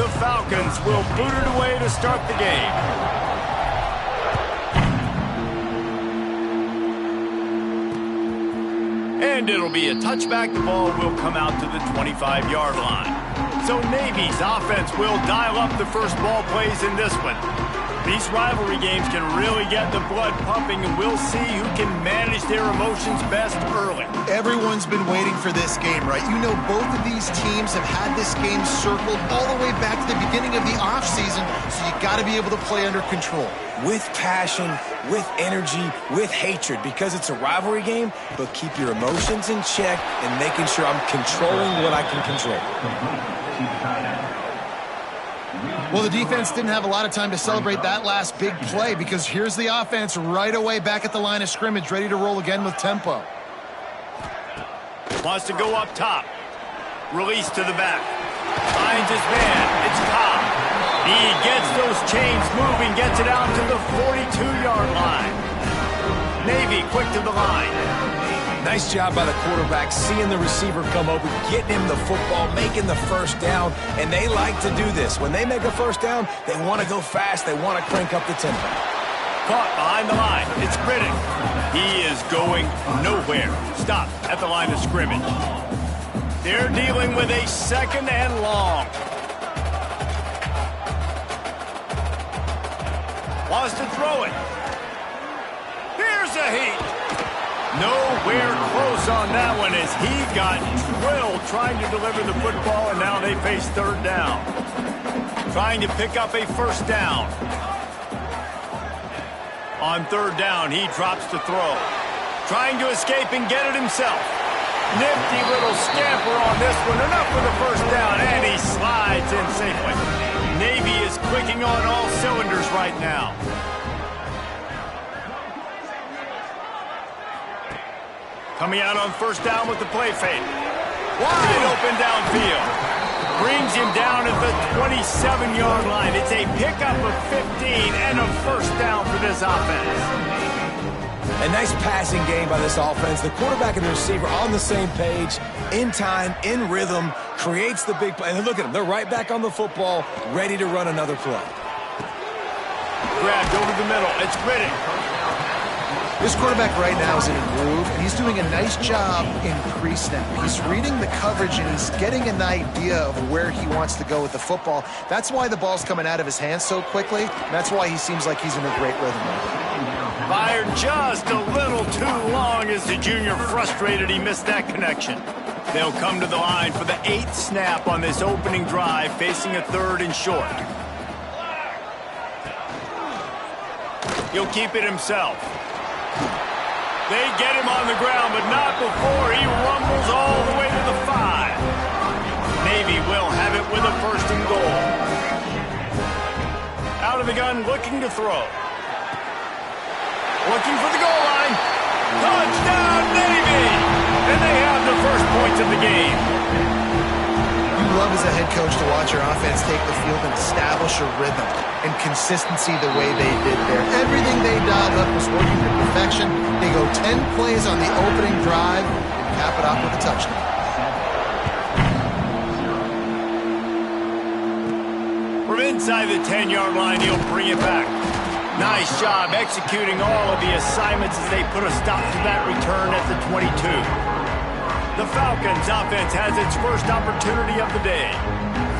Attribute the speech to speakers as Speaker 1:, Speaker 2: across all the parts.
Speaker 1: The Falcons will boot it away to start the game. And it'll be a touchback. The ball will come out to the 25-yard line. So Navy's offense will dial up the first ball plays in this one. These rivalry games can really get the blood pumping, and we'll see who can manage their emotions best early.
Speaker 2: Everyone's been waiting for this game, right? You know, both of these teams have had this game circled all the way back to the beginning of the offseason, so you got to be able to play under control.
Speaker 3: With passion, with energy, with hatred, because it's a rivalry game, but keep your emotions in check and making sure I'm controlling what I can control.
Speaker 2: Well, the defense didn't have a lot of time to celebrate that last big play, because here's the offense right away back at the line of scrimmage, ready to roll again with tempo.
Speaker 1: Wants to go up top. Release to the back. Finds his man. It's Cobb. He gets those chains moving, gets it out to the 42-yard line. Navy quick to the line.
Speaker 3: Nice job by the quarterback, seeing the receiver come over, getting him the football, making the first down, and they like to do this. When they make a first down, they want to go fast, they want to crank up the tempo.
Speaker 1: Caught behind the line. It's Riddick. He is going nowhere. Stop at the line of scrimmage. They're dealing with a second and long. Wants to throw it. Here's a heat. Nowhere close on that one as he got drilled trying to deliver the football, and now they face third down. Trying to pick up a first down. On third down, he drops to throw. Trying to escape and get it himself. Nifty little scamper on this one. Enough for the first down, and he slides in safely. Navy is clicking on all cylinders right now. Coming out on first down with the play fake. Wide open downfield. Brings him down at the 27-yard line. It's a pickup of 15 and a first down for this offense.
Speaker 3: A nice passing game by this offense. The quarterback and the receiver on the same page, in time, in rhythm, creates the big play. And look at them. They're right back on the football, ready to run another play.
Speaker 1: Grabbed over the middle. It's Riddick.
Speaker 2: This quarterback right now is in a groove, and he's doing a nice job in pre-snap. He's reading the coverage, and he's getting an idea of where he wants to go with the football. That's why the ball's coming out of his hands so quickly, and that's why he seems like he's in a great rhythm.
Speaker 1: Fired just a little too long as the junior frustrated he missed that connection. They'll come to the line for the 8th snap on this opening drive, facing a third and short. He'll keep it himself. They get him on the ground, but not before he rumbles all the way to the 5. Navy will have it with a first and goal. Out of the gun, looking to throw. Looking for the goal line. Touchdown, Navy! And they have the first points of the game.
Speaker 2: You love as a head coach to watch your offense take the field and establish a rhythm and consistency the way they did there. Everything they dialed up was working to perfection. They go 10 plays on the opening drive and cap it off with a touchdown.
Speaker 1: From inside the 10-yard line, he'll bring it back. Nice job executing all of the assignments as they put a stop to that return at the 22. The Falcons offense has its first opportunity of the day.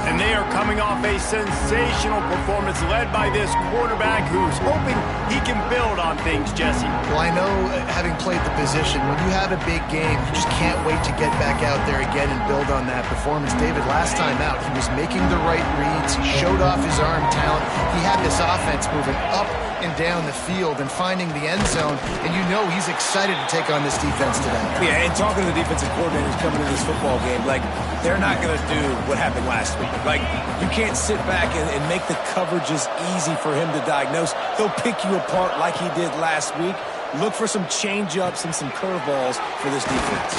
Speaker 1: And they are coming off a sensational performance led by this quarterback who's hoping he can build on things, Jesse.
Speaker 2: Well, I know, having played the position, when you have a big game, you just can't wait to get back out there again and build on that performance. David, last time out, he was making the right reads. He showed off his arm talent. He had this offense moving up and down the field and finding the end zone, and you know he's excited to take on this defense today.
Speaker 3: Yeah, and talking to the defensive coordinators coming into this football game, like, they're not going to do what happened last week. Like, you can't sit back and make the coverages easy for him to diagnose. He'll pick you apart like he did last week. Look for some change-ups and some curveballs for this defense.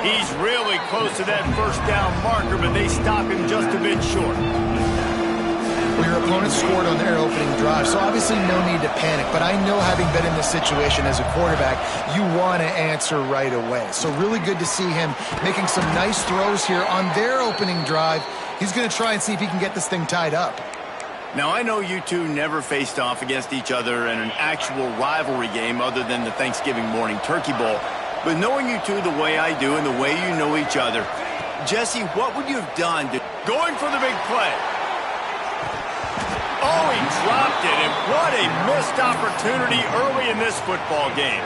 Speaker 1: He's really close to that first down marker, but they stop him just a bit short.
Speaker 2: Well, your opponent scored on their opening drive, so obviously no need to panic. But I know, having been in this situation as a quarterback, you want to answer right away. So really good to see him making some nice throws here on their opening drive He's going to try and see if he can get this thing tied up.
Speaker 1: Now, I know you two never faced off against each other in an actual rivalry game other than the Thanksgiving morning turkey bowl. But knowing you two the way I do and the way you know each other, Jesse, what would you have done going for the big play? Oh, he dropped it, and what a missed opportunity early in this football game.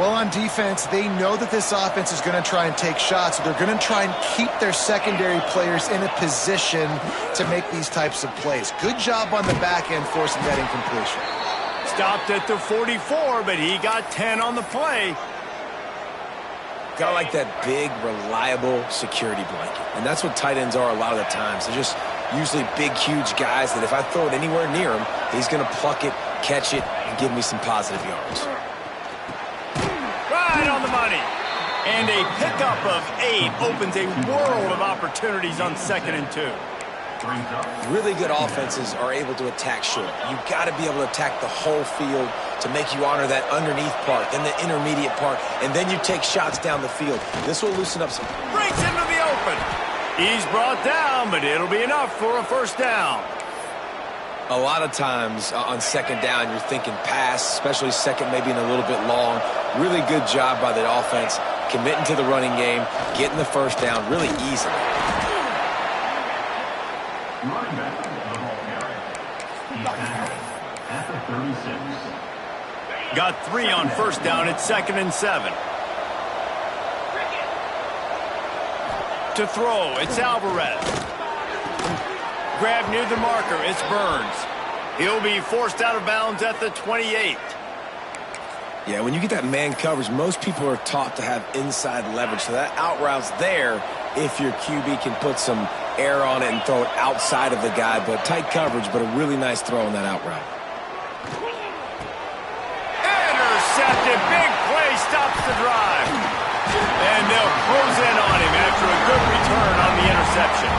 Speaker 2: Well, on defense, they know that this offense is going to try and take shots. So they're going to try and keep their secondary players in a position to make these types of plays. Good job on the back end forcing that incompletion.
Speaker 1: Stopped at the 44, but he got 10 on the play.
Speaker 3: Got like that big, reliable security blanket. And that's what tight ends are a lot of the times. They're just usually big, huge guys that if I throw it anywhere near him, he's going to pluck it, catch it, and give me some positive yards.
Speaker 1: Right on the money. And a pickup of 8 opens a world of opportunities on 2nd and 2.
Speaker 3: Really good offenses are able to attack short. You've got to be able to attack the whole field to make you honor that underneath part, then the intermediate part, and then you take shots down the field. This will loosen up some.
Speaker 1: Breaks into the open. He's brought down, but it'll be enough for a first down.
Speaker 3: A lot of times on 2nd down, you're thinking pass, especially 2nd, maybe in a little bit long. Really good job by the offense, committing to the running game, getting the first down really easily.
Speaker 4: Running back to the ball carrier. At the 36.
Speaker 1: Got 3 on first down at 2nd and 7. To throw, it's Alvarez. Grab near the marker, it's Burns. He'll be forced out of bounds at the 28.
Speaker 3: Yeah, when you get that man coverage, most people are taught to have inside leverage. So that out route's there if your QB can put some air on it and throw it outside of the guy. But tight coverage, but a really nice throw on that out route.
Speaker 1: Intercepted. Big play stops the drive. And they'll close in on him after a good return on the interception.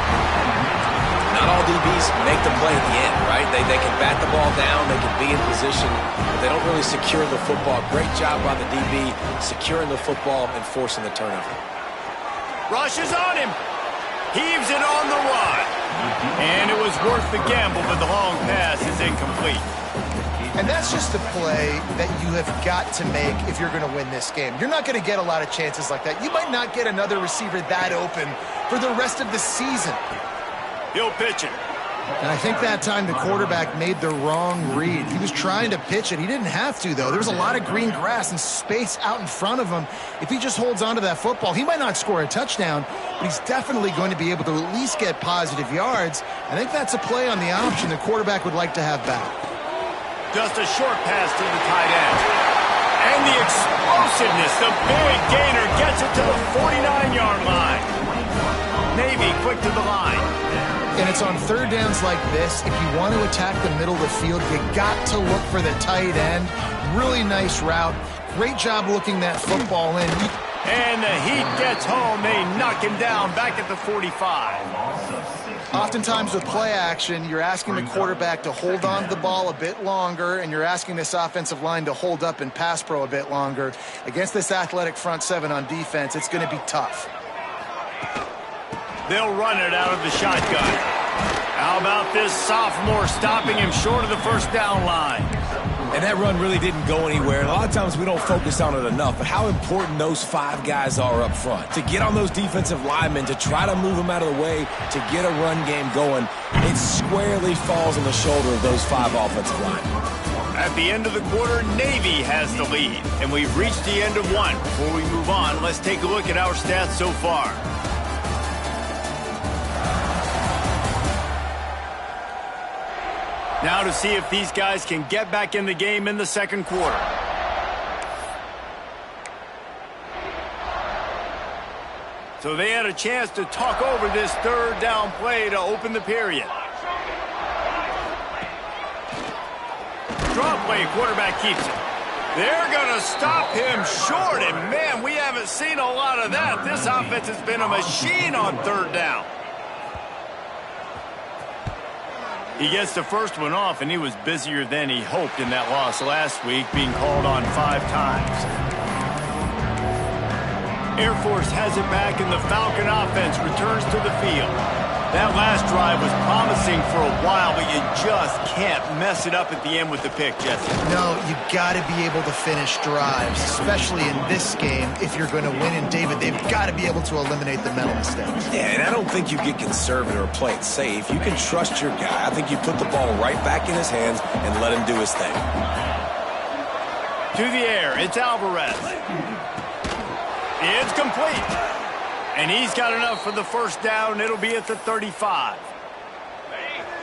Speaker 3: Not all DBs make the play at the end, right? They can bat the ball down, they can be in position, but they don't really secure the football. Great job by the DB securing the football and forcing the turnover.
Speaker 1: Rushes on him. Heaves it on the run. And it was worth the gamble, but the long pass is incomplete.
Speaker 2: And that's just a play that you have got to make if you're going to win this game. You're not going to get a lot of chances like that. You might not get another receiver that open for the rest of the season.
Speaker 1: He'll pitch it.
Speaker 2: And I think that time the quarterback made the wrong read. He was trying to pitch it. He didn't have to, though. There was a lot of green grass and space out in front of him. If he just holds on to that football, he might not score a touchdown, but he's definitely going to be able to at least get positive yards. I think that's a play on the option the quarterback would like to have back.
Speaker 1: Just a short pass to the tight end. And the explosiveness, the big gainer gets it to the 49-yard line. Navy quick to the line.
Speaker 2: And it's on 3rd downs like this. If you want to attack the middle of the field, you got to look for the tight end. Really nice route. Great job looking that football in.
Speaker 1: And the Heat gets home. They knock him down back at the 45.
Speaker 2: Oftentimes with play action, you're asking the quarterback to hold on to the ball a bit longer, and you're asking this offensive line to hold up and pass pro a bit longer. Against this athletic front 7 on defense, it's going to be tough.
Speaker 1: They'll run it out of the shotgun. How about this sophomore stopping him short of the first down line?
Speaker 3: And that run really didn't go anywhere. And a lot of times we don't focus on it enough, but how important those 5 guys are up front. To get on those defensive linemen, to try to move them out of the way, to get a run game going, it squarely falls on the shoulder of those 5 offensive linemen.
Speaker 1: At the end of the quarter, Navy has the lead. And we've reached the end of one. Before we move on, let's take a look at our stats so far. Now to see if these guys can get back in the game in the second quarter. So they had a chance to talk over this 3rd down play to open the period. Draw play, quarterback keeps it. They're going to stop him short, and man, we haven't seen a lot of that. This offense has been a machine on 3rd down. He gets the first one off, and he was busier than he hoped in that loss last week, being called on 5 times. Air Force has it back, and the Falcon offense returns to the field. That last drive was promising for a while, but you just can't mess it up at the end with the pick, Jesse.
Speaker 2: No, you got to be able to finish drives, especially in this game. If you're going to win, and David, they've got to be able to eliminate the mental mistakes.
Speaker 3: Yeah, and I don't think you get conservative or play it safe. You can trust your guy. I think you put the ball right back in his hands and let him do his thing.
Speaker 1: To the air, it's Alvarez. It's complete. And he's got enough for the first down. It'll be at the 35.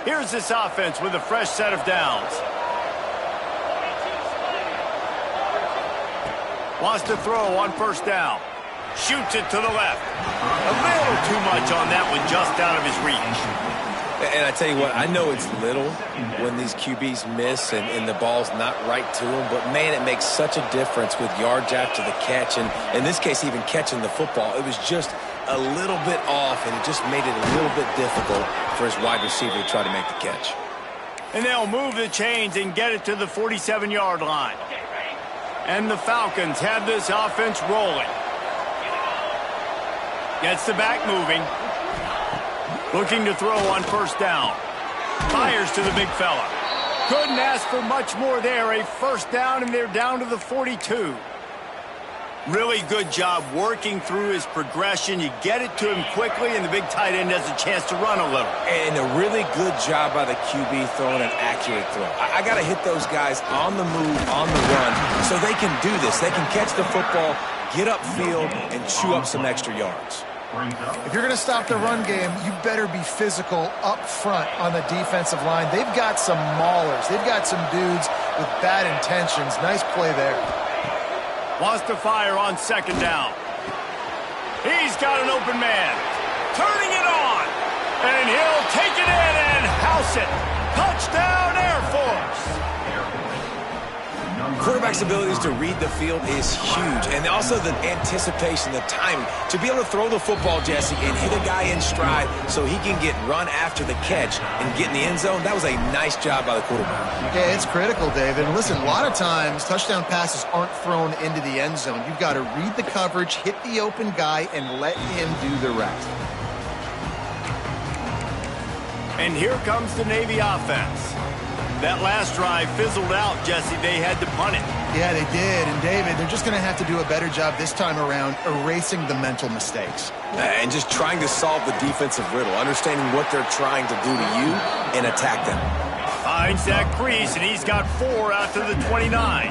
Speaker 1: Here's this offense with a fresh set of downs. Wants to throw on first down. Shoots it to the left. A little too much on that one, just out of his reach.
Speaker 3: And I tell you what, I know it's little when these QBs miss and the ball's not right to them, but man, it makes such a difference with yards after the catch, and in this case, even catching the football. It was just a little bit off, and it just made it a little bit difficult for his wide receiver to try to make the catch.
Speaker 1: And they'll move the chains and get it to the 47-yard line. And the Falcons have this offense rolling. Gets the back moving. Looking to throw on first down. Fires to the big fella. Couldn't ask for much more there. A first down, and they're down to the 42. Really good job working through his progression. You get it to him quickly, and the big tight end has a chance to run a little.
Speaker 3: And a really good job by the QB throwing an accurate throw. I got to hit those guys on the move, on the run, so they can do this. They can catch the football, get upfield, and chew up some extra yards.
Speaker 2: If you're going to stop the run game, you better be physical up front on the defensive line. They've got some maulers. They've got some dudes with bad intentions. Nice play there.
Speaker 1: Wants to fire on second down. He's got an open man. Turning it on. And he'll take it in and house it. Touchdown, Air Force.
Speaker 3: Quarterback's abilities to read the field is huge, and also the anticipation, the timing. To be able to throw the football, Jesse, and hit a guy in stride so he can get run after the catch and get in the end zone, that was a nice job by the quarterback.
Speaker 2: Yeah, it's critical, David. And listen, a lot of times touchdown passes aren't thrown into the end zone. You've got to read the coverage, hit the open guy, and let him do the rest.
Speaker 1: And here comes the Navy offense. That last drive fizzled out, Jesse. They had to punt it.
Speaker 2: Yeah, they did. And, David, they're just going to have to do a better job this time around erasing the mental mistakes.
Speaker 3: And just trying to solve the defensive riddle, understanding what they're trying to do to you and attack them.
Speaker 1: Finds that crease, and he's got 4 out to the 29.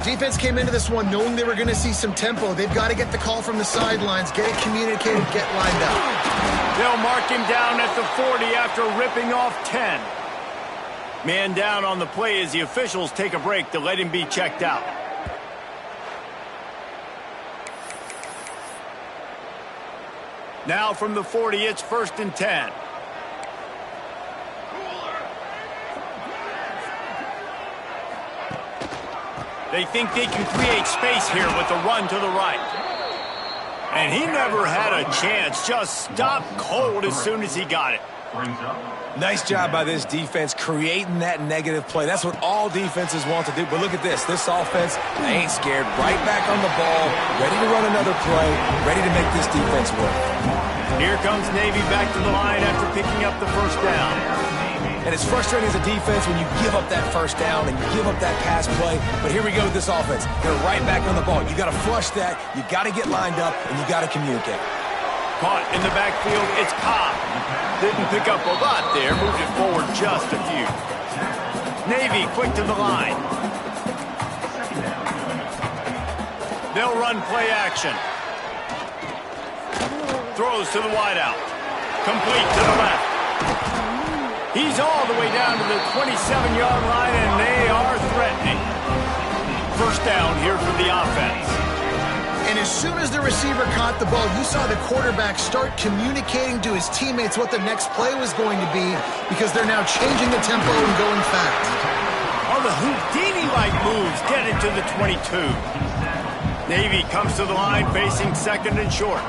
Speaker 2: Defense came into this one knowing they were going to see some tempo. They've got to get the call from the sidelines, get it communicated, get lined up.
Speaker 1: They'll mark him down at the 40 after ripping off 10. Man down on the play as the officials take a break to let him be checked out. Now from the 40, it's 1st and 10. They think they can create space here with a run to the right. And he never had a chance, just stopped cold as soon as he got it.
Speaker 3: Nice job by this defense creating that negative play. That's what all defenses want to do. But look at this. This offense, they ain't scared. Right back on the ball, ready to run another play, ready to make this defense work.
Speaker 1: Here comes Navy back to the line after picking up the first down.
Speaker 3: And it's frustrating as a defense when you give up that first down and you give up that pass play. But here we go with this offense. They're right back on the ball. You got to flush that. You got to get lined up, and you got to communicate.
Speaker 1: Caught in the backfield, it's Cobb. Didn't pick up a lot there, moved it forward just a few. Navy quick to the line. They'll run play action. Throws to the wideout. Complete to the left. He's all the way down to the 27-yard line, and they are threatening. First down here for the offense.
Speaker 2: And as soon as the receiver caught the ball, you saw the quarterback start communicating to his teammates what the next play was going to be because they're now changing the tempo and going fast.
Speaker 1: On the Houdini-like moves, get it to the 22. Navy comes to the line facing 2nd and short.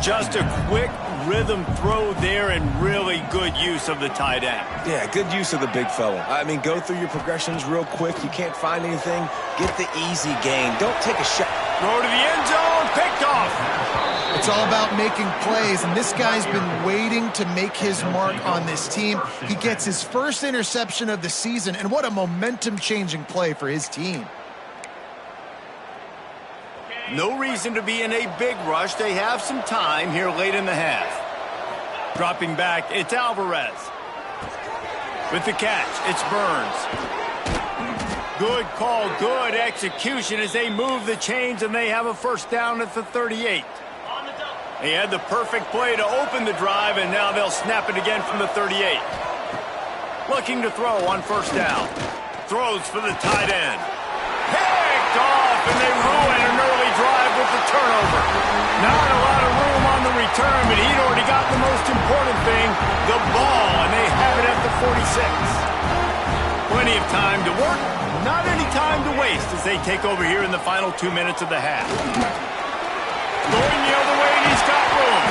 Speaker 1: Just a quick rhythm throw there and really good use of the tight end.
Speaker 3: Yeah, good use of the big fella. I mean, go through your progressions real quick. You can't find anything. Get the easy gain. Don't take a shot.
Speaker 1: Throw to the end zone, picked off.
Speaker 2: It's all about making plays, and this guy's been waiting to make his mark on this team. He gets his first interception of the season, and what a momentum-changing play for his team.
Speaker 1: No reason to be in a big rush. They have some time here late in the half. Dropping back, it's Alvarez. With the catch, it's Burns. Good call, good execution as they move the chains, and they have a first down at the 38. He had the perfect play to open the drive, and now they'll snap it again from the 38. Looking to throw on first down. Throws for the tight end. Picked off, and they ruin an early drive with the turnover. Not a lot of room on the return, but he'd already got the most important thing, the ball, and they have it at the 46. Plenty of time to work, not any time to waste as they take over here in the final 2 minutes of the half. Going the other way, and he's got room.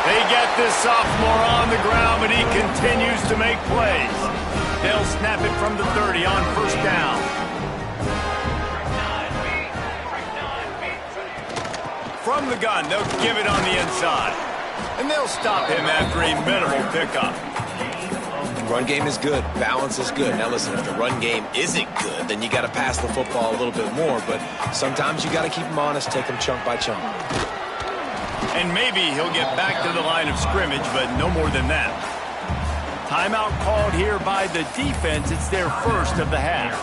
Speaker 1: They get this sophomore on the ground, but he continues to make plays. They'll snap it from the 30 on first down. From the gun, they'll give it on the inside. And they'll stop him after a minimal pickup.
Speaker 3: Run game is good. Balance is good. Now listen, if the run game isn't good, then you got to pass the football a little bit more. But sometimes you got to keep them honest, take them chunk by chunk.
Speaker 1: And maybe he'll get back to the line of scrimmage, but no more than that. Timeout called here by the defense. It's their first of the half.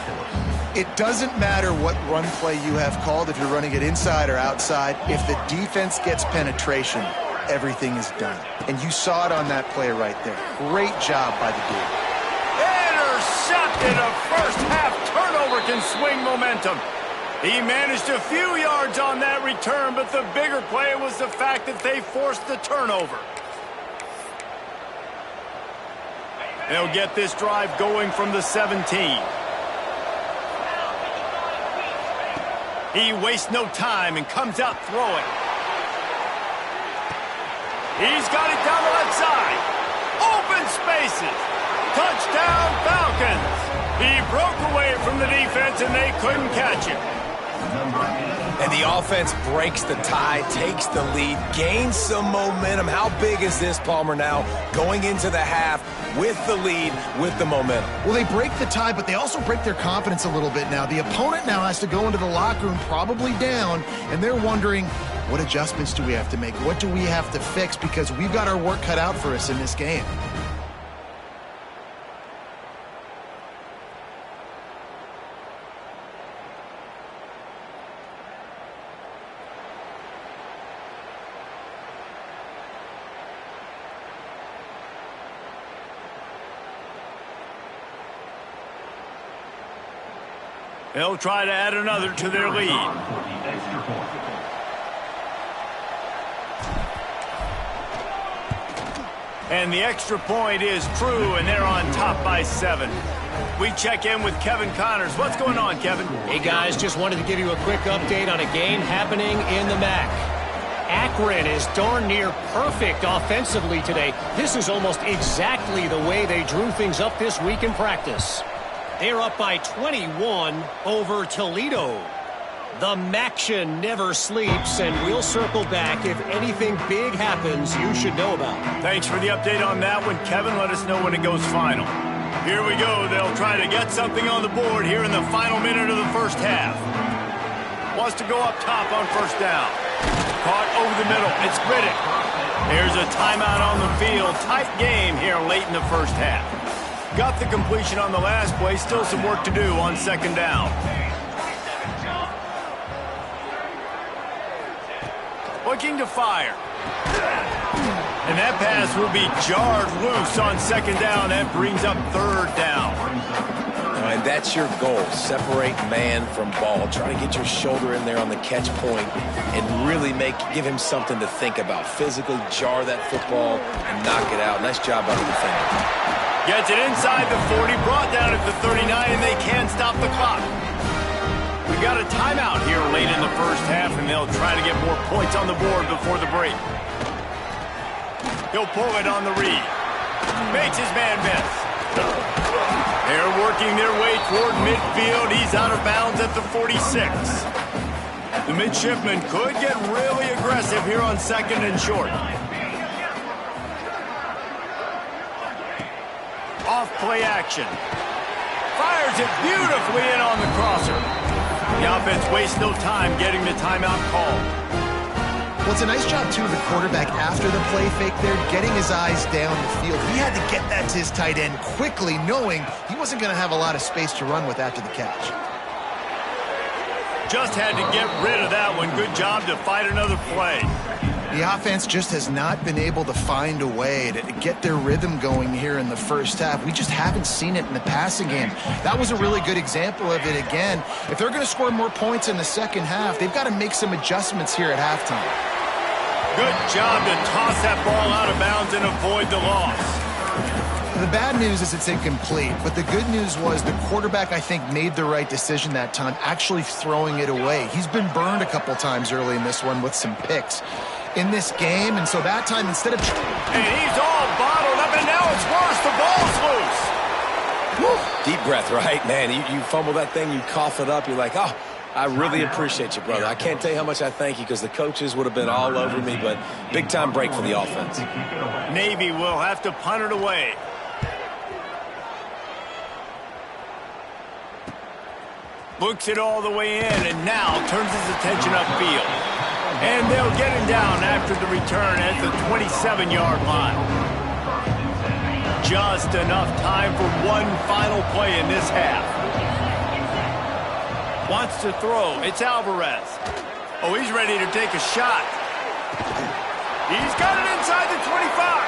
Speaker 2: It doesn't matter what run play you have called, if you're running it inside or outside. If the defense gets penetration, everything is done. And you saw it on that play right there. Great job by the dude.
Speaker 1: Intercepted. A first half turnover can swing momentum. He managed a few yards on that return, but the bigger play was the fact that they forced the turnover. They'll get this drive going from the 17. He wastes no time and comes out throwing. He's got it down the left side. Open spaces. Touchdown, Falcons. He broke away from the defense, and they couldn't catch him.
Speaker 3: And the offense breaks the tie, takes the lead, gains some momentum. How big is this, Palmer, now going into the half with the lead, with the momentum?
Speaker 2: Well, they break the tie, but they also break their confidence a little bit now. The opponent now has to go into the locker room probably down, and they're wondering, what adjustments do we have to make? What do we have to fix? Because we've got our work cut out for us in this game.
Speaker 1: They'll try to add another to their lead. And the extra point is true, and they're on top by 7. We check in with Kevin Connors. What's going on, Kevin?
Speaker 5: Hey, guys, just wanted to give you a quick update on a game happening in the MAC. Akron is darn near perfect offensively today. This is almost exactly the way they drew things up this week in practice. They're up by 21 over Toledo. The Maction never sleeps, and we'll circle back if anything big happens you should know about.
Speaker 1: Thanks for the update on that one, Kevin. Let us know when it goes final. Here we go. They'll try to get something on the board here in the final minute of the first half. Wants to go up top on first down. Caught over the middle. It's Riddick. There's a timeout on the field. Tight game here late in the first half. Got the completion on the last play. Still some work to do on second down. Looking to fire. And that pass will be jarred loose on second down. That brings up third down.
Speaker 3: And that's your goal. Separate man from ball. Try to get your shoulder in there on the catch point and really give him something to think about. Physically jar that football and knock it out. Nice job by the defender.
Speaker 1: Gets it inside the 40, brought down at the 39, and they can't stop the clock. We've got a timeout here late in the first half, and they'll try to get more points on the board before the break. He'll pull it on the read. Makes his man miss. They're working their way toward midfield. He's out of bounds at the 46. The midshipman could get really aggressive here on 2nd and short. Off play action. Fires it beautifully in on the crosser. The offense wastes no time getting the timeout call.
Speaker 2: Well, it's a nice job, too, of the quarterback after the play fake there, getting his eyes down the field. He had to get that to his tight end quickly, knowing he wasn't going to have a lot of space to run with after the catch.
Speaker 1: Just had to get rid of that one. Good job to fight another play.
Speaker 2: The offense just has not been able to find a way to get their rhythm going here in the first half. We just haven't seen it in the passing game. That was a really good example of it again. If they're going to score more points in the second half, they've got to make some adjustments here at halftime.
Speaker 1: Good job to toss that ball out of bounds and avoid the loss.
Speaker 2: The bad news is it's incomplete, but the good news was the quarterback, I think, made the right decision that time, actually throwing it away. He's been burned a couple times early in this one with some picks in this game, and so that time, instead of...
Speaker 1: And he's all bottled up, and now it's worse. The ball's loose.
Speaker 3: Woo. Deep breath, right? Man, you fumble that thing, you cough it up, you're like, oh, I really appreciate you, brother. I can't tell you how much I thank you because the coaches would have been all over me, but big-time break for the offense.
Speaker 1: Navy will have to punt it away. Looks it all the way in, and now turns his attention upfield. And they'll get him down after the return at the 27-yard line. Just enough time for one final play in this half. Wants to throw. It's Alvarez. Oh, he's ready to take a shot. He's got it inside the 25.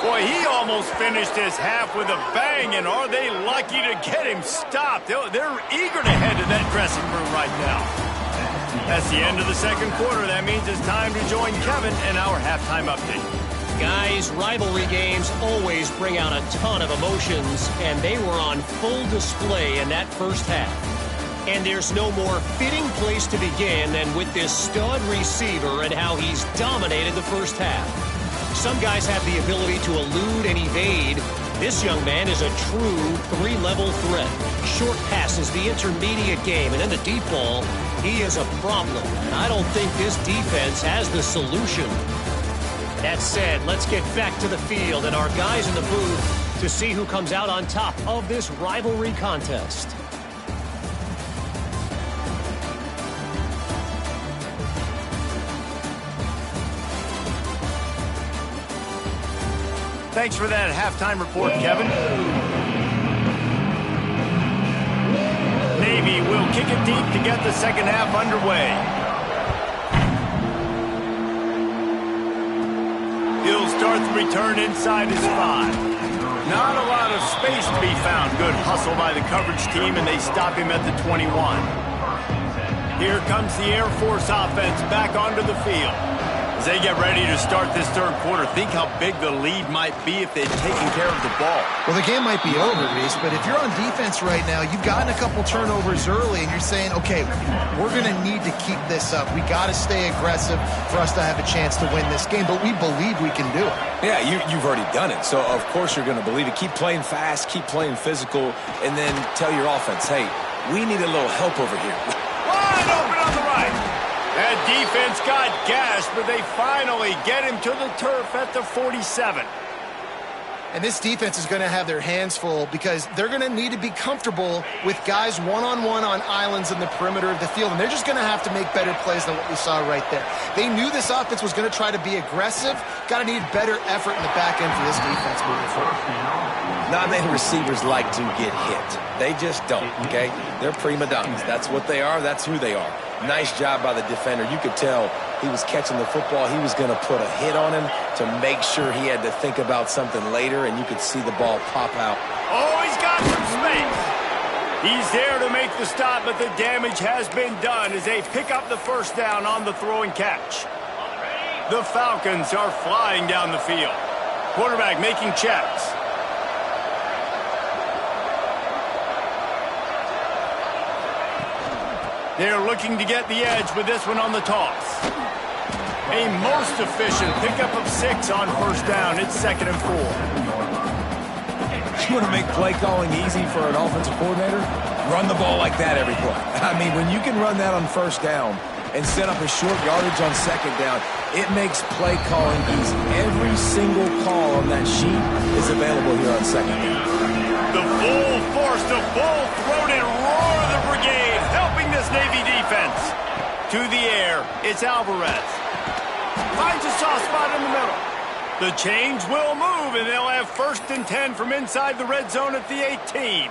Speaker 1: Boy, he almost finished his half with a bang, and are they lucky to get him stopped? They're eager to head to that dressing room right now. That's the end of the second quarter. That means it's time to join Kevin in our halftime update.
Speaker 5: Guys, rivalry games always bring out a ton of emotions, and they were on full display in that first half. And there's no more fitting place to begin than with this stud receiver and how he's dominated the first half. Some guys have the ability to elude and evade. This young man is a true three-level threat. Short passes, the intermediate game, and then the deep ball, he is a problem. And I don't think this defense has the solution. That said, let's get back to the field and our guys in the booth to see who comes out on top of this rivalry contest.
Speaker 1: Thanks for that halftime report, Kevin. Navy will kick it deep to get the second half underway. He'll start the return inside his 5. Not a lot of space to be found. Good hustle by the coverage team, and they stop him at the 21. Here comes the Air Force offense back onto the field. As they get ready to start this third quarter, think how big the lead might be if they'd taken care of the ball.
Speaker 2: Well, the game might be over, Reese, but if you're on defense right now, you've gotten a couple turnovers early, and you're saying, okay, we're going to need to keep this up. We got to stay aggressive for us to have a chance to win this game, but we believe we can do it.
Speaker 3: Yeah, you've already done it, so of course you're going to believe it. Keep playing fast, keep playing physical, and then tell your offense, hey, we need a little help over here.
Speaker 1: Wide open on the right. That defense got gashed, but they finally get him to the turf at the 47.
Speaker 2: And this defense is going to have their hands full because they're going to need to be comfortable with guys one-on-one on islands in the perimeter of the field. And they're just going to have to make better plays than what we saw right there. They knew this offense was going to try to be aggressive. Got to need better effort in the back end for this defense moving forward.
Speaker 3: Not many receivers like to get hit. They just don't, okay? They're prima donnas. That's what they are. That's who they are. Nice job by the defender. You could tell he was catching the football. He was going to put a hit on him to make sure he had to think about something later, and you could see the ball pop out.
Speaker 1: Oh, he's got some space. He's there to make the stop, but the damage has been done as they pick up the first down on the throw and catch. The Falcons are flying down the field. Quarterback making checks. They're looking to get the edge with this one on the toss. A most efficient pickup of 6 on first down. It's 2nd and 4.
Speaker 3: You want to make play calling easy for an offensive coordinator? Run the ball like that every play. I mean, when you can run that on first down, and set up a short yardage on second down. It makes play calling easy. Every single call on that sheet is available here on second down.
Speaker 1: The full force, the full-throated roar of the brigade, helping this Navy defense. To the air, it's Alvarez. Finds a soft spot in the middle. The chains will move, and they'll have 1st and 10 from inside the red zone at the 18.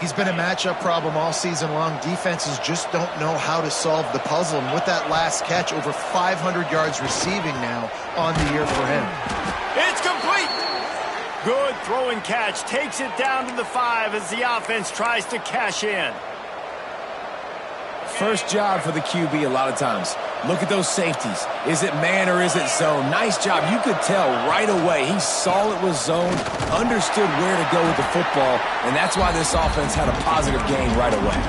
Speaker 2: He's been a matchup problem all season long. Defenses just don't know how to solve the puzzle. And with that last catch, over 500 yards receiving now on the year for him.
Speaker 1: It's complete. Good throw and catch. Takes it down to the 5 as the offense tries to cash in.
Speaker 3: First job for the QB a lot of times. Look at those safeties. Is it man or is it zone? Nice job. You could tell right away. He saw it was zone, understood where to go with the football, and that's why this offense had a positive gain right away.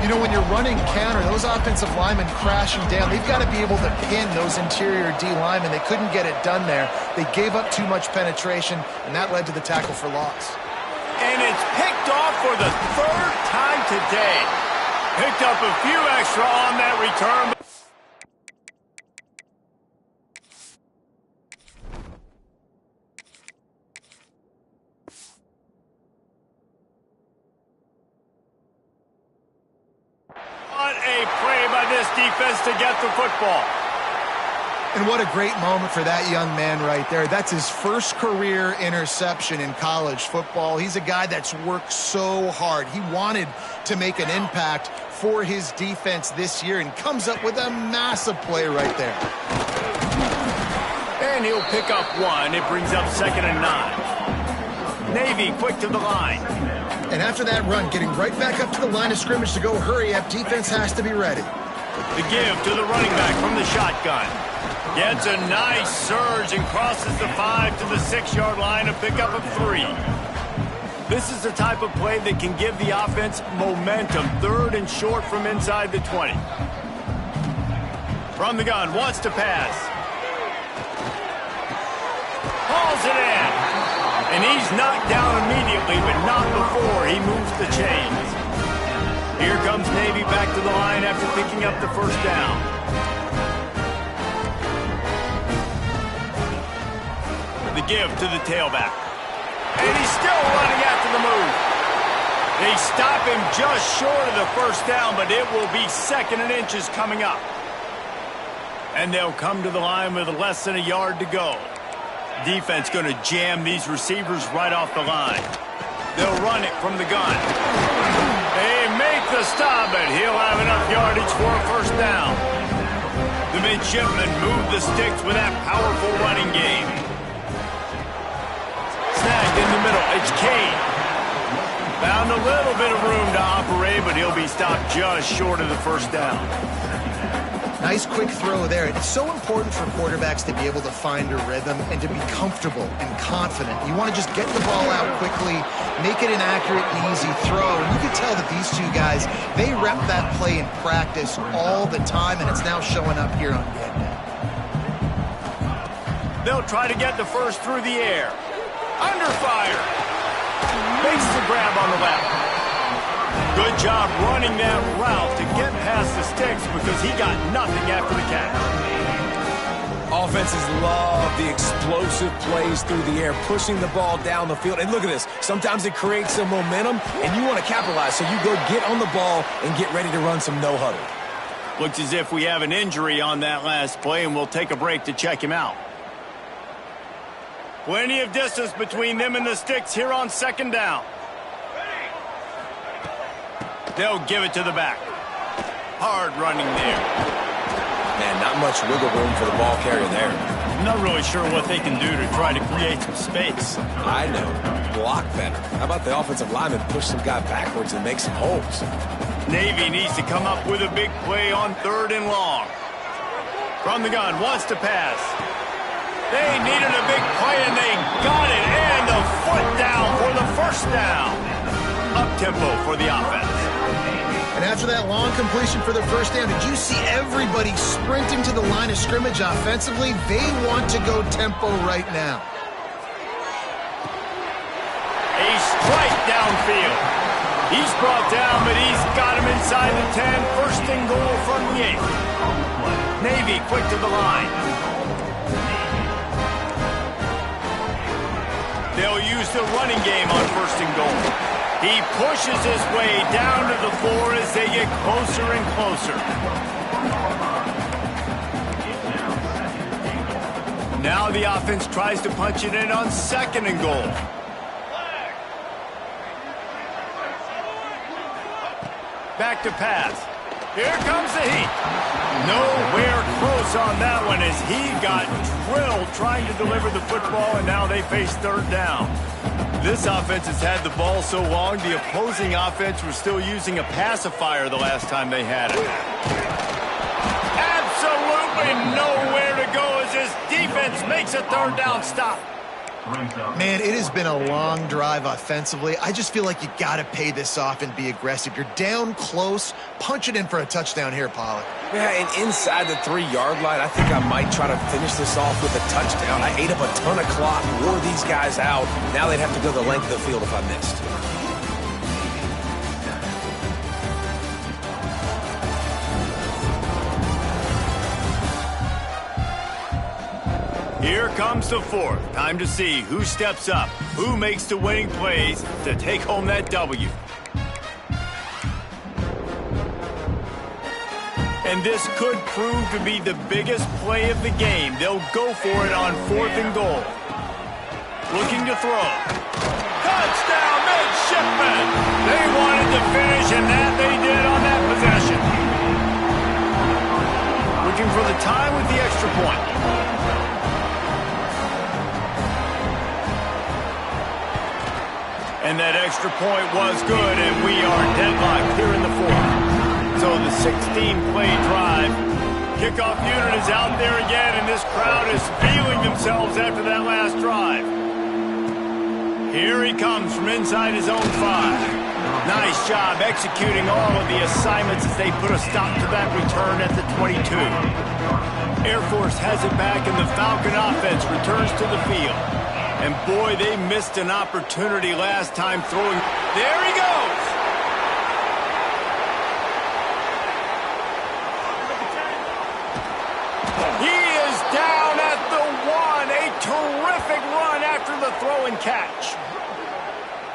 Speaker 2: You know, when you're running counter, those offensive linemen crashing down, they've got to be able to pin those interior D linemen. They couldn't get it done there. They gave up too much penetration, and that led to the tackle for loss.
Speaker 1: And it's picked off for the 3rd time today. Picked up a few extra on that return. What a play by this defense to get the football.
Speaker 2: And what a great moment for that young man right there. That's his first career interception in college football. He's a guy that's worked so hard. He wanted to make an impact for his defense this year and comes up with a massive play right there.
Speaker 1: And he'll pick up 1. It brings up 2nd and 9. Navy quick to the line.
Speaker 2: And after that run, getting right back up to the line of scrimmage to go hurry up, defense has to be ready.
Speaker 1: The give to the running back from the shotgun. Gets a nice surge and crosses the 5 to the 6-yard line, a pickup of 3. This is the type of play that can give the offense momentum. 3rd and short from inside the 20. From the gun, wants to pass. Hauls it in. And he's knocked down immediately, but not before he moves the chains. Here comes Navy back to the line after picking up the 1st down. The give to the tailback. And he's still running after the move. They stop him just short of the 1st down, but it will be 2nd and inches coming up. And they'll come to the line with less than a yard to go. Defense going to jam these receivers right off the line. They'll run it from the gun. They make the stop, but he'll have enough yardage for a 1st down. The midshipmen move the sticks with that powerful running game. Snagged in the middle, it's Kane. Found a little bit of room to operate, but he'll be stopped just short of the 1st down.
Speaker 2: Nice quick throw there. It's so important for quarterbacks to be able to find a rhythm and to be comfortable and confident. You want to just get the ball out quickly, make it an accurate and easy throw. And you can tell that these two guys, they rep that play in practice all the time, and it's now showing up here on game day.
Speaker 1: They'll try to get the 1st through the air. Under fire. Makes the grab on the left. Good job running that route to get past the sticks because he got nothing after the catch.
Speaker 3: Offenses love the explosive plays through the air, pushing the ball down the field. And look at this. Sometimes it creates some momentum, and you want to capitalize. So you go get on the ball and get ready to run some no-huddle.
Speaker 1: Looks as if we have an injury on that last play, and we'll take a break to check him out. Plenty of distance between them and the sticks here on 2nd down. They'll give it to the back. Hard running there.
Speaker 3: Man, not much wiggle room for the ball carrier there.
Speaker 1: I'm not really sure what they can do to try to create some space.
Speaker 3: I know. Block better. How about the offensive lineman push some guy backwards and make some holes?
Speaker 1: Navy needs to come up with a big play on 3rd and long. From the gun, wants to pass. They needed a big play, and they got it. And a foot down for the 1st down. Up-tempo for the offense.
Speaker 2: And after that long completion for the 1st down, did you see everybody sprinting to the line of scrimmage offensively? They want to go tempo right now.
Speaker 1: A strike downfield. He's brought down, but he's got him inside the 10. First and goal from the 8. Navy quick to the line. They'll use the running game on first and goal. He pushes his way down to the 4 as they get closer and closer. Now the offense tries to punch it in on second and goal. Back to pass. Here comes the heat. Nowhere close on that one as he got drilled trying to deliver the football, and now they face third down. This offense has had the ball so long, the opposing offense was still using a pacifier the last time they had it. Absolutely nowhere to go as this defense makes a third down stop.
Speaker 2: Man, it has been a long drive offensively. I just feel like you got to pay this off and be aggressive. You're down close. Punch it in for a touchdown here, Pollard.
Speaker 3: Yeah, and inside the 3-yard line, I think I might try to finish this off with a touchdown. I ate up a ton of clock, wore these guys out. Now they'd have to go the length of the field if I missed.
Speaker 1: Here comes the 4th. Time to see who steps up, who makes the winning plays to take home that W. And this could prove to be the biggest play of the game. They'll go for it on 4th and goal. Looking to throw. Touchdown, midshipmen! They wanted to finish, and that they did on that possession. Looking for the tie with the extra point. And that extra point was good, and we are deadlocked here in the 4th. So the 16-play drive. Kickoff unit is out there again, and this crowd is feeling themselves after that last drive. Here he comes from inside his own 5. Nice job executing all of the assignments as they put a stop to that return at the 22. Air Force has it back, and the Falcon offense returns to the field. And boy, they missed an opportunity last time throwing. There he goes! He is down at the 1. A terrific run after the throw and catch.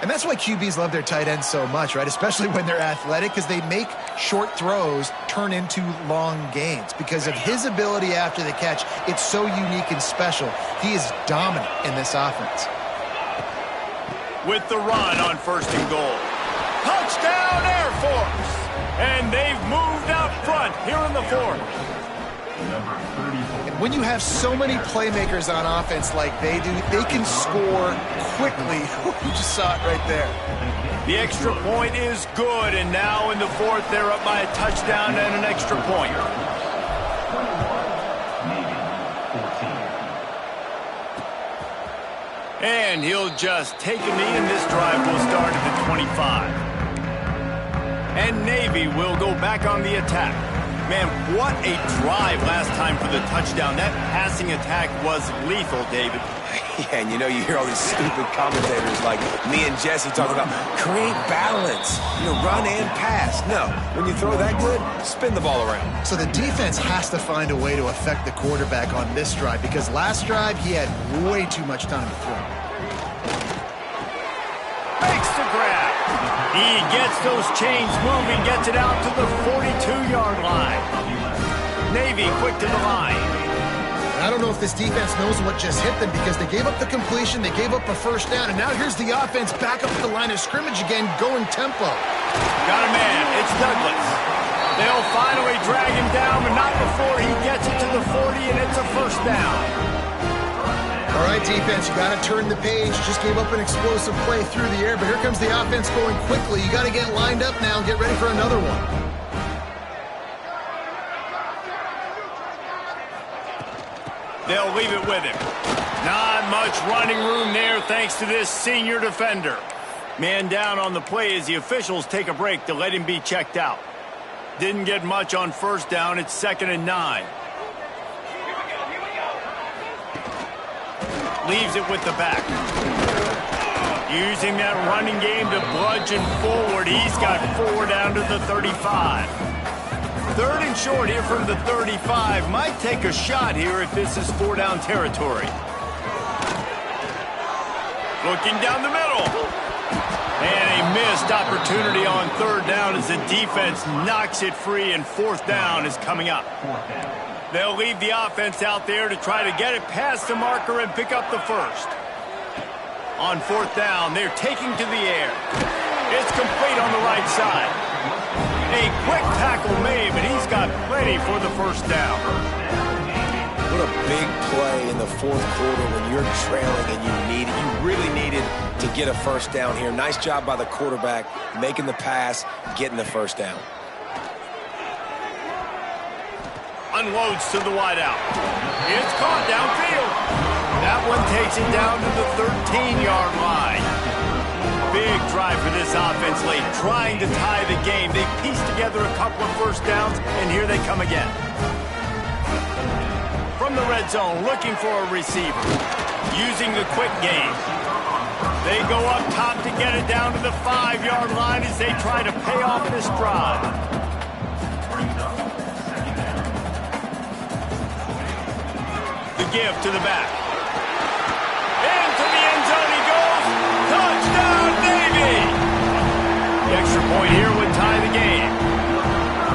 Speaker 2: And that's why QBs love their tight ends so much, right? Especially when they're athletic, because they make short throws turn into long gains. Because of his ability after the catch, it's so unique and special. He is dominant in this offense.
Speaker 1: With the run on first and goal. Touchdown, Air Force! And they've moved out front here in the 4th.
Speaker 2: And when you have so many playmakers on offense like they do, they can score quickly. You just saw it right there.
Speaker 1: The extra point is good, and now in the 4th, they're up by a touchdown and an extra point. And he'll just take a knee, and this drive will start at the 25. And Navy will go back on the attack. Man, what a drive last time for the touchdown. That passing attack was lethal, David.
Speaker 3: Yeah, and you know, you hear all these stupid commentators like me and Jesse talking about create balance, run and pass. No, when you throw that good, spin the ball around.
Speaker 2: So the defense has to find a way to affect the quarterback on this drive, because last drive he had way too much time to throw.
Speaker 1: Makes the grab. He gets those chains moving, gets it out to the 42-yard line. Navy quick to the line.
Speaker 2: I don't know if this defense knows what just hit them, because they gave up the completion, they gave up a first down, and now here's the offense back up at the line of scrimmage again, going tempo.
Speaker 1: Got a man. It's Douglas. They'll finally drag him down, but not before he gets it to the 40, and it's a first down.
Speaker 2: All right, defense, you got to turn the page. Just gave up an explosive play through the air, but here comes the offense going quickly. You got to get lined up now and get ready for another one.
Speaker 1: They'll leave it with him. Not much running room there thanks to this senior defender. Man down on the play as the officials take a break to let him be checked out. Didn't get much on first down. It's 2nd and 9. Leaves it with the back. Using that running game to bludgeon forward. He's got 4 down to the 35. 3rd and short here from the 35. Might take a shot here if this is 4 down territory. Looking down the middle. And a missed opportunity on 3rd down as the defense knocks it free, and 4th down is coming up. They'll leave the offense out there to try to get it past the marker and pick up the 1st. On 4th down, they're taking to the air. It's complete on the right side. A quick tackle made, but he's got plenty for the 1st down.
Speaker 3: What a big play in the 4th quarter when you're trailing and you really needed to get a 1st down here. Nice job by the quarterback, making the pass, getting the 1st down.
Speaker 1: Unloads to the wideout. It's caught downfield. That one takes it down to the 13-yard line. Big drive for this offense late, trying to tie the game. They pieced together a couple of 1st downs, and here they come again. From the red zone, looking for a receiver. Using the quick game. They go up top to get it down to the 5-yard line as they try to pay off this drive. The give to the back. Into the end zone he goes. Touchdown, baby! The extra point here would tie the game.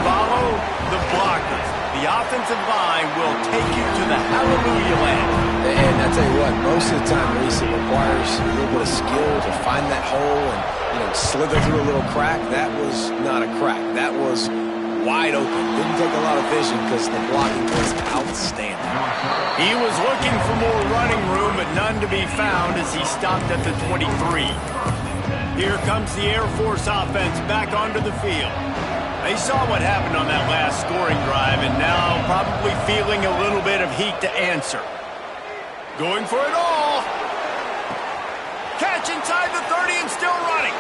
Speaker 1: Follow the blockers. The offensive line will take you to the hallelujah land.
Speaker 3: And I tell you what, most of the time, Reese, it requires a little bit of skill to find that hole and, slither through a little crack. That was not a crack. That was wide open. Didn't take a lot of vision because the blocking was outstanding.
Speaker 1: He was looking for more running room, but none to be found as he stopped at the 23. Here comes the Air Force offense back onto the field. They saw what happened on that last scoring drive, and now probably feeling a little bit of heat to answer. Going for it all. Catch inside the 30 and still running.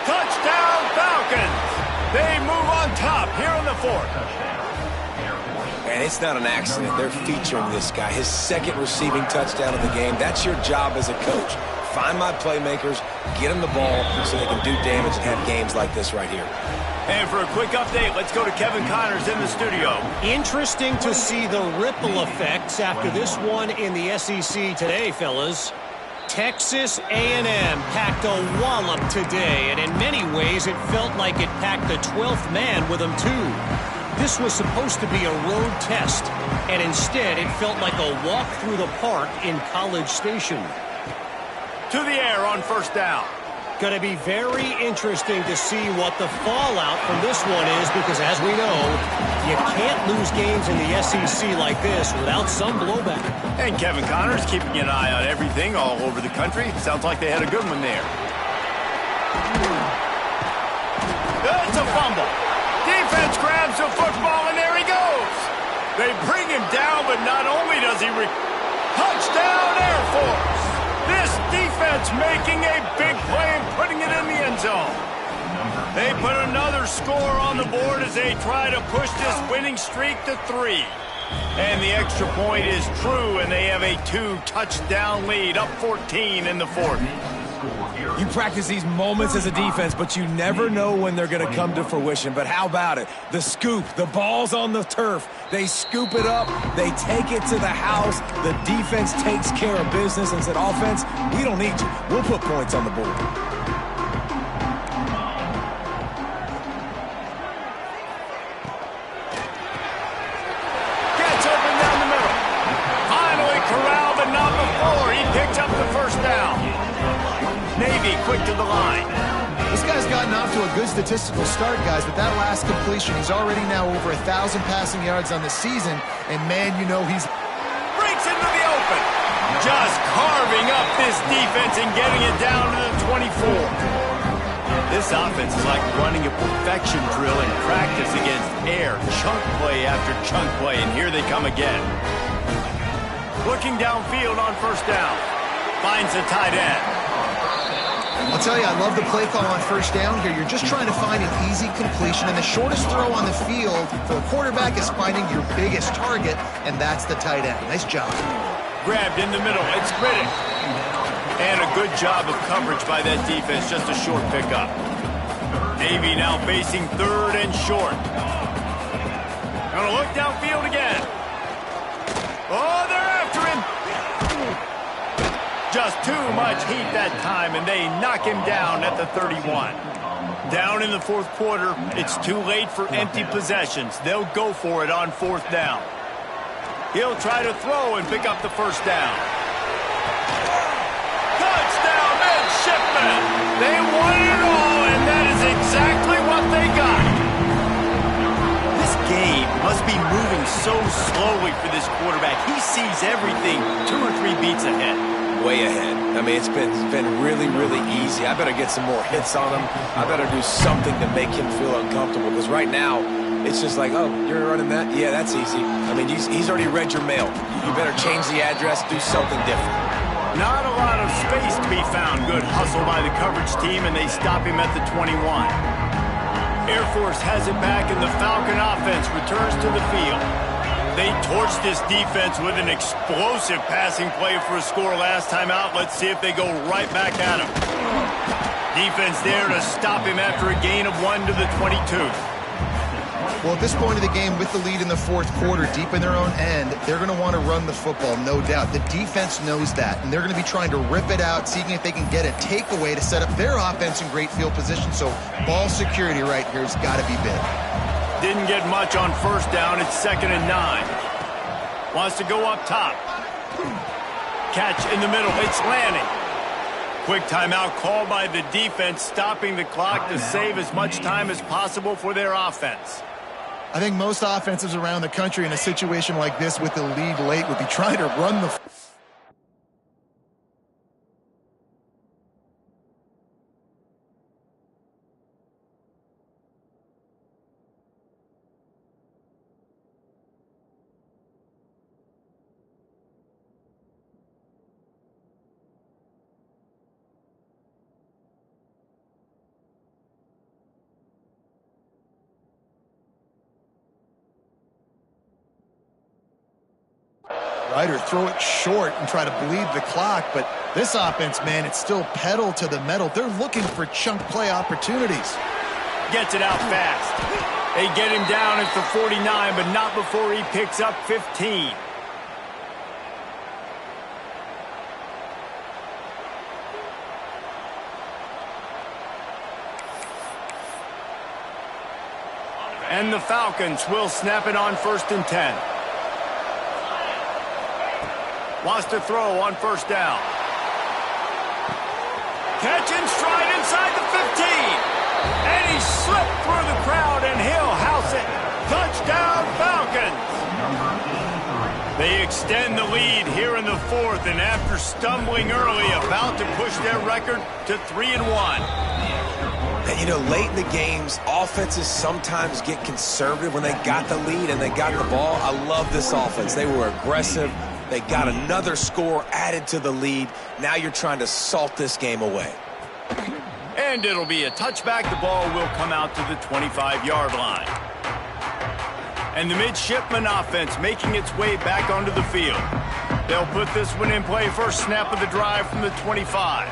Speaker 1: Touchdown, Falcons. They move on top here in the 4th.
Speaker 3: And it's not an accident. They're featuring this guy. His 2nd receiving touchdown of the game. That's your job as a coach. Find my playmakers, get them the ball so they can do damage and have games like this right here.
Speaker 1: And for a quick update, let's go to Kevin Connors in the studio.
Speaker 5: Interesting to see the ripple effects after this one in the SEC today, fellas. Texas A&M packed a wallop today, and in many ways it felt like it packed the 12th man with them too. This was supposed to be a road test, and instead it felt like a walk through the park in College Station.
Speaker 1: To the air on 1st down.
Speaker 5: Going to be very interesting to see what the fallout from this one is, because as we know, you can't lose games in the SEC like this without some blowback.
Speaker 1: And Kevin Connors keeping an eye on everything all over the country. Sounds like they had a good one there. It's a fumble. Defense grabs the football, and there he goes. They bring him down, but not only does he touchdown Air Force. This defense making a big play and putting it in the end zone. They put another score on the board as they try to push this winning streak to 3. And the extra point is true, and they have a 2-touchdown lead, up 14 in the 4th.
Speaker 3: You practice these moments as a defense, but you never know when they're going to come to fruition. But how about it? The scoop, the ball's on the turf. They scoop it up, they take it to the house. The defense takes care of business and said, offense, we don't need you. We'll put points on the board.
Speaker 1: Gets open down the middle. Finally corralled, but not before. He picks up the 1st down. Navy quick to the line.
Speaker 2: This guy's gotten off to a good statistical start, guys, but that last completion, he's already now over 1,000 passing yards on the season, and man, he's
Speaker 1: breaks into the open. Just carving up this defense and getting it down to the 24. This offense is like running a perfection drill in practice against air, chunk play after chunk play, and here they come again. Looking downfield on 1st down. Finds the tight end.
Speaker 2: I'll tell you, I love the play call on 1st down here. You're just trying to find an easy completion, and the shortest throw on the field for a quarterback is finding your biggest target, and that's the tight end. Nice job.
Speaker 1: Grabbed in the middle. It's Riddick. And a good job of coverage by that defense, just a short pickup. Navy now facing third and short. Gonna look downfield again. Oh, they're after him. Just too much heat that time, and they knock him down at the 31. Down in the fourth quarter, it's too late for empty possessions. They'll go for it on fourth down. He'll try to throw and pick up the first down. Touchdown, midshipmen! They won it all, and that is exactly what they got. This game must be moving so slowly for this quarterback. He sees everything 2 or 3 beats ahead.
Speaker 3: Way ahead. I mean, it's been really, really easy. I better get some more hits on him. I better do something to make him feel uncomfortable, because right now, it's just like, oh, you're running that? Yeah, that's easy. I mean, he's already read your mail. You better change the address, do something different.
Speaker 1: Not a lot of space to be found. Good hustle by the coverage team, and they stop him at the 21. Air Force has it back, and the Falcon offense returns to the field. They torched this defense with an explosive passing play for a score last time out. Let's see if they go right back at him. Defense there to stop him after a gain of 1 to the 22.
Speaker 2: Well, at this point of the game, with the lead in the fourth quarter, deep in their own end, they're going to want to run the football, no doubt. The defense knows that, and they're going to be trying to rip it out, seeing if they can get a takeaway to set up their offense in great field position. So ball security right here has got to be big.
Speaker 1: Didn't get much on first down. It's 2nd and 9. Wants to go up top. Catch in the middle. It's landing. Quick timeout called by the defense, stopping the clock to save as much time as possible for their offense.
Speaker 2: I think most offenses around the country in a situation like this with the lead late would be trying to run the... Right, or throw it short and try to bleed the clock. But this offense, man, it's still pedal to the metal. They're looking for chunk play opportunities.
Speaker 1: Gets it out fast. They get him down at the 49, but not before he picks up 15. And the Falcons will snap it on 1st and 10. Wants to throw on first down. Catch and stride inside the 15. And he slipped through the crowd, and he'll house it. Touchdown, Falcons. They extend the lead here in the fourth, and after stumbling early, about to push their record to 3-1.
Speaker 3: And, you know, late in the games, offenses sometimes get conservative when they got the lead and they got the ball. I love this offense. They were aggressive. They got another score added to the lead. Now you're trying to salt this game away.
Speaker 1: And it'll be a touchback. The ball will come out to the 25-yard line. And the midshipman offense making its way back onto the field. They'll put this one in play, first snap of the drive from the 25.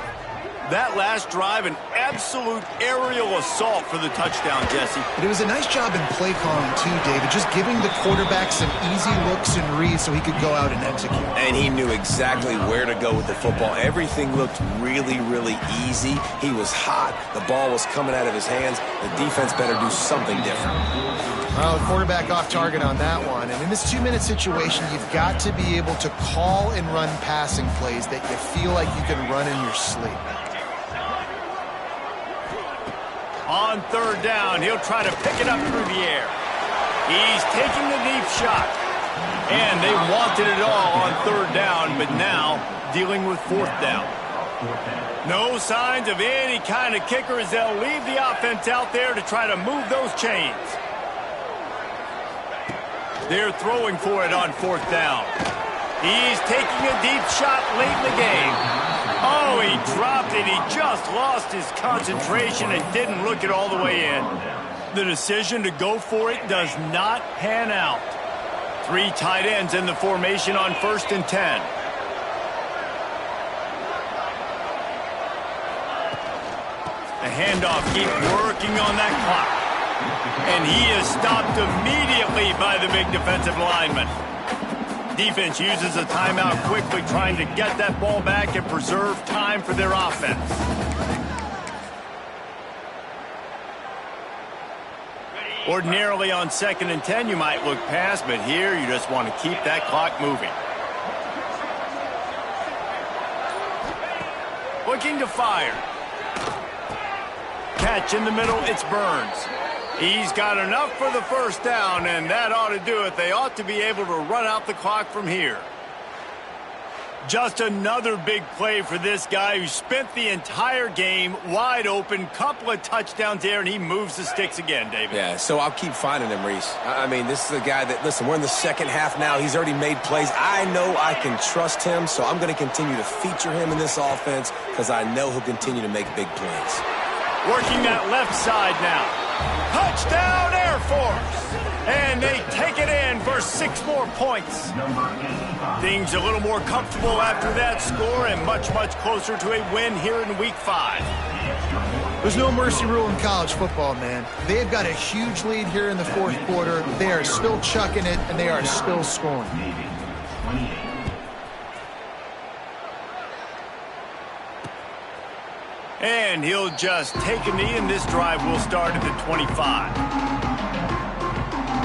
Speaker 1: That last drive, an absolute aerial assault for the touchdown, Jesse.
Speaker 2: But it was a nice job in play calling too, David, just giving the quarterback some easy looks and reads so he could go out and execute.
Speaker 3: And he knew exactly where to go with the football. Everything looked really, really easy. He was hot. The ball was coming out of his hands. The defense better do something different.
Speaker 2: Well, the quarterback off target on that one. And in this 2-minute situation, you've got to be able to call and run passing plays that you feel like you can run in your sleep.
Speaker 1: On third down, he'll try to pick it up through the air. He's taking the deep shot. And they wanted it all on third down, but now dealing with fourth down. No signs of any kind of kicker as they'll leave the offense out there to try to move those chains. They're throwing for it on fourth down. He's taking a deep shot late in the game. Oh, he dropped it. He just lost his concentration and didn't look it all the way in. The decision to go for it does not pan out. 3 tight ends in the formation on 1st and 10. The handoff, keep working on that clock. And he is stopped immediately by the big defensive lineman. Defense uses a timeout quickly, trying to get that ball back and preserve time for their offense. Ordinarily on 2nd and 10, you might look past, but here you just want to keep that clock moving. Looking to fire. Catch in the middle, it's Burns. He's got enough for the first down, and that ought to do it. They ought to be able to run out the clock from here. Just another big play for this guy who spent the entire game wide open. Couple of touchdowns there, and he moves the sticks again, David.
Speaker 3: Yeah, so I'll keep finding him, Reese. I mean, this is a guy that, listen, we're in the second half now. He's already made plays. I know I can trust him, so I'm going to continue to feature him in this offense because I know he'll continue to make big plays.
Speaker 1: Working that left side now. Touchdown, Air Force! And they take it in for 6 more points. Things a little more comfortable after that score and much, much closer to a win here in Week 5.
Speaker 2: There's no mercy rule in college football, man. They've got a huge lead here in the 4th quarter. They are still chucking it, and they are still scoring.
Speaker 1: And he'll just take a knee, and this drive will start at the 25.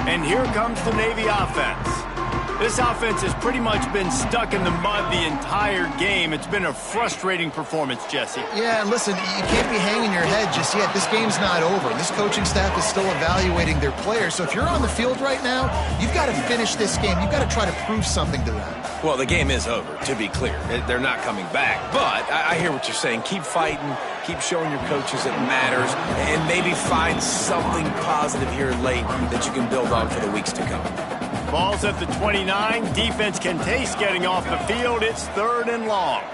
Speaker 1: And here comes the Navy offense. This offense has pretty much been stuck in the mud the entire game. It's been a frustrating performance, Jesse.
Speaker 2: Yeah, and listen, you can't be hanging your head just yet. This game's not over. This coaching staff is still evaluating their players. So if you're on the field right now, you've got to finish this game. You've got to try to prove something to them.
Speaker 3: Well, the game is over, to be clear. They're not coming back. But I hear what you're saying. Keep fighting. Keep showing your coaches it matters. And maybe find something positive here late that you can build on for the weeks to come.
Speaker 1: Ball's at the 29. Defense can taste getting off the field. It's 3rd and long.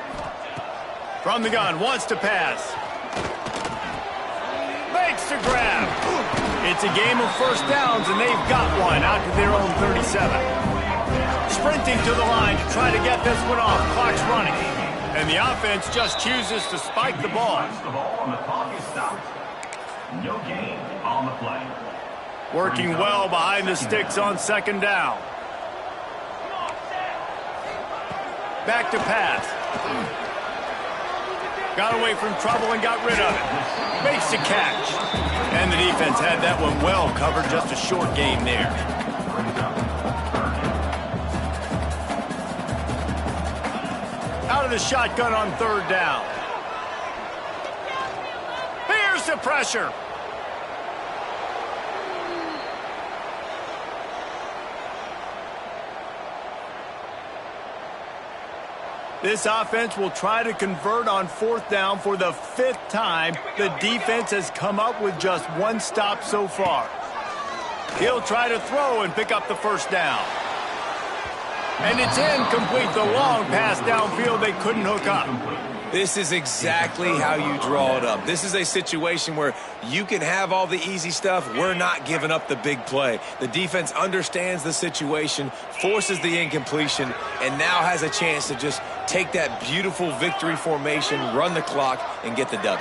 Speaker 1: From the gun, wants to pass. Makes the grab. It's a game of first downs, and they've got one out to their own 37. Sprinting to the line to try to get this one off. Clock's running. And the offense just chooses to spike the ball.
Speaker 4: The ball on the clock is stopped. No gain on the play.
Speaker 1: Working well behind the sticks on 2nd down. Back to pass. Got away from trouble and got rid of it. Makes the catch. And the defense had that one well covered. Just a short gain there. Out of the shotgun on 3rd down. Here's the pressure. This offense will try to convert on 4th down for the 5th time. The defense has come up with just 1 stop so far. He'll try to throw and pick up the first down. And it's incomplete. The long pass downfield they couldn't hook up.
Speaker 3: This is exactly how you draw it up. This is a situation where you can have all the easy stuff. We're not giving up the big play. The defense understands the situation, forces the incompletion, and now has a chance to just take that beautiful victory formation, run the clock, and get the W.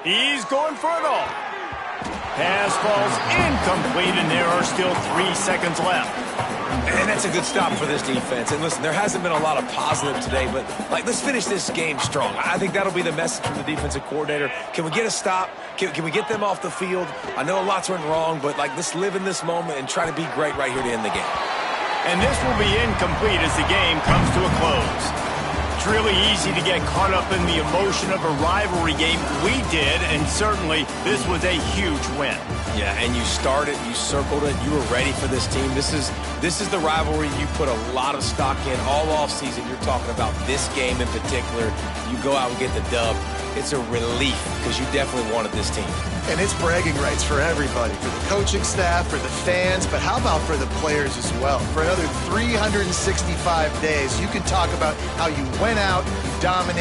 Speaker 1: He's going for it all. Pass falls incomplete, and there are still 3 seconds left.
Speaker 3: And that's a good stop for this defense. And listen, there hasn't been a lot of positive today, but let's finish this game strong. I think that'll be the message from the defensive coordinator. Can we get a stop? Can we get them off the field? I know a lot's went wrong, but let's live in this moment and try to be great right here to end the game.
Speaker 1: And this will be incomplete as the game comes to a close. It's really easy to get caught up in the emotion of a rivalry game. We did, and certainly this was a huge win.
Speaker 3: Yeah, and you started, you circled it, you were ready for this team. This is the rivalry you put a lot of stock in all offseason. You're talking about this game in particular. You go out and get the dub. It's a relief because you definitely wanted this team.
Speaker 2: And it's bragging rights for everybody, for the coaching staff, for the fans, but how about for the players as well? For another 365 days, you can talk about how you went out, you dominated.